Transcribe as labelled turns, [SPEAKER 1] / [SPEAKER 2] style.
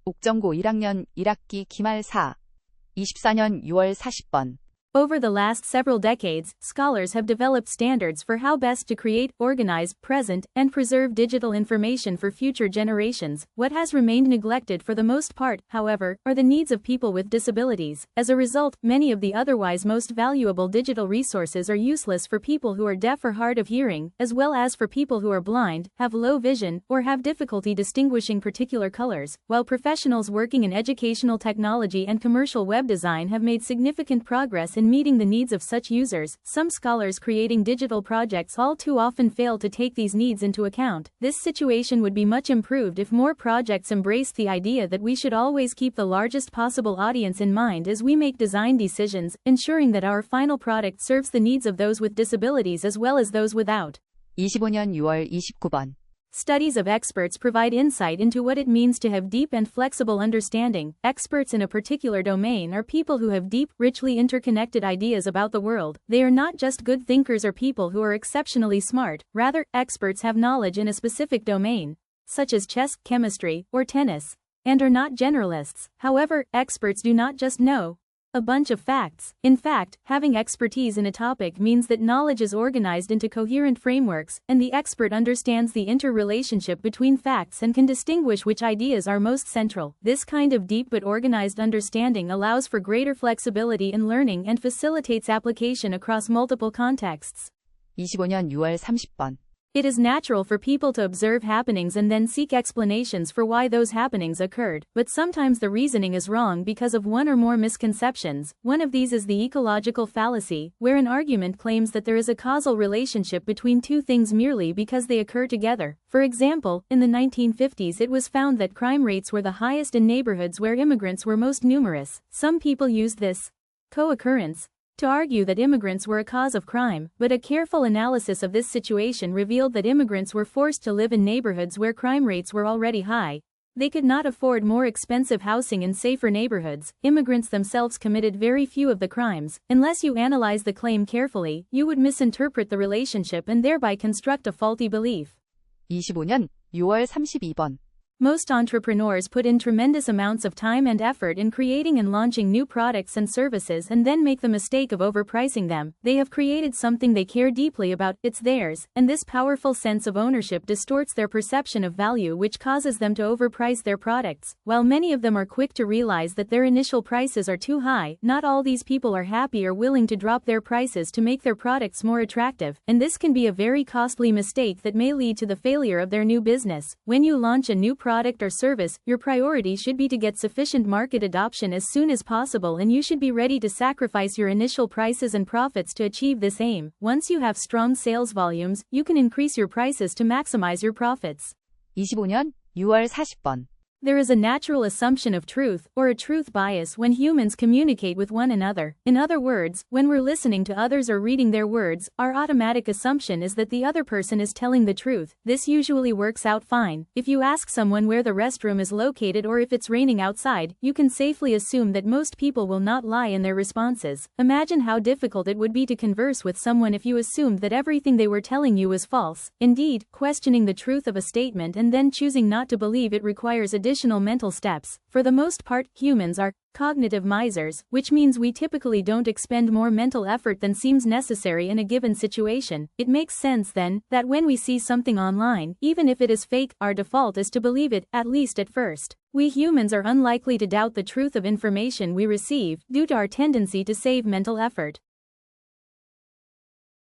[SPEAKER 1] 옥정고 1학년 1학기 기말 4. 24년 6월 40번.
[SPEAKER 2] Over the last several decades, scholars have developed standards for how best to create, organize, present, and preserve digital information for future generations. What has remained neglected for the most part, however, are the needs of people with disabilities. As a result, many of the otherwise most valuable digital resources are useless for people who are deaf or hard of hearing, as well as for people who are blind, have low vision, or have difficulty distinguishing particular colors. While professionals working in educational technology and commercial web design have made significant progress in meeting the needs of such users, some scholars creating digital projects all too often fail to take these needs into account. This situation would be much improved if more projects embraced the idea that we should always keep the largest possible audience in mind as we make design decisions, ensuring that our final product serves the needs of those with disabilities as well as those without.
[SPEAKER 1] 25년 6월 29번.
[SPEAKER 2] Studies of experts provide insight into what it means to have deep and flexible understanding. Experts in a particular domain are people who have deep, richly interconnected ideas about the world. They are not just good thinkers or people who are exceptionally smart. Rather, experts have knowledge in a specific domain, such as chess, chemistry, or tennis, and are not generalists. However, experts do not just know a bunch of facts. In fact, having expertise in a topic means that knowledge is organized into coherent frameworks, and the expert understands the interrelationship between facts and can distinguish which ideas are most central. This kind of deep but organized understanding allows for greater flexibility in learning and facilitates application across multiple contexts.
[SPEAKER 1] 25년 6월 30번.
[SPEAKER 2] It is natural for people to observe happenings and then seek explanations for why those happenings occurred, but sometimes the reasoning is wrong because of one or more misconceptions. One of these is the ecological fallacy, where an argument claims that there is a causal relationship between two things merely because they occur together. For example, in the 1950s it was found that crime rates were the highest in neighborhoods where immigrants were most numerous. Some people used this co-occurrence to argue that immigrants were a cause of crime, but a careful analysis of this situation revealed that immigrants were forced to live in neighborhoods where crime rates were already high. They could not afford more expensive housing in safer neighborhoods. Immigrants themselves committed very few of the crimes. Unless you analyze the claim carefully, you would misinterpret the relationship and thereby construct a faulty belief.
[SPEAKER 1] 25년 6월 32번.
[SPEAKER 2] Most entrepreneurs put in tremendous amounts of time and effort in creating and launching new products and services and then make the mistake of overpricing them. They have created something they care deeply about, it's theirs, and this powerful sense of ownership distorts their perception of value, which causes them to overprice their products. While many of them are quick to realize that their initial prices are too high, not all these people are happy or willing to drop their prices to make their products more attractive, and this can be a very costly mistake that may lead to the failure of their new business. When you launch a new product or service, your priority should be to get sufficient market adoption as soon as possible, and you should be ready to sacrifice your initial prices and profits to achieve this aim. Once you have strong sales volumes, you can increase your prices to maximize your profits.
[SPEAKER 1] 25년 6월 40번.
[SPEAKER 2] There is a natural assumption of truth, or a truth bias, when humans communicate with one another. In other words, when we're listening to others or reading their words, our automatic assumption is that the other person is telling the truth. This usually works out fine. If you ask someone where the restroom is located or if it's raining outside, you can safely assume that most people will not lie in their responses. Imagine how difficult it would be to converse with someone if you assumed that everything they were telling you was false. Indeed, questioning the truth of a statement and then choosing not to believe it requires additional mental steps. For the most part, humans are cognitive misers, which means we typically don't expend more mental effort than seems necessary in a given situation. It makes sense then, that when we see something online, even if it is fake, our default is to believe it, at least at first. We humans are unlikely to doubt the truth of information we receive, due to our tendency to save mental effort.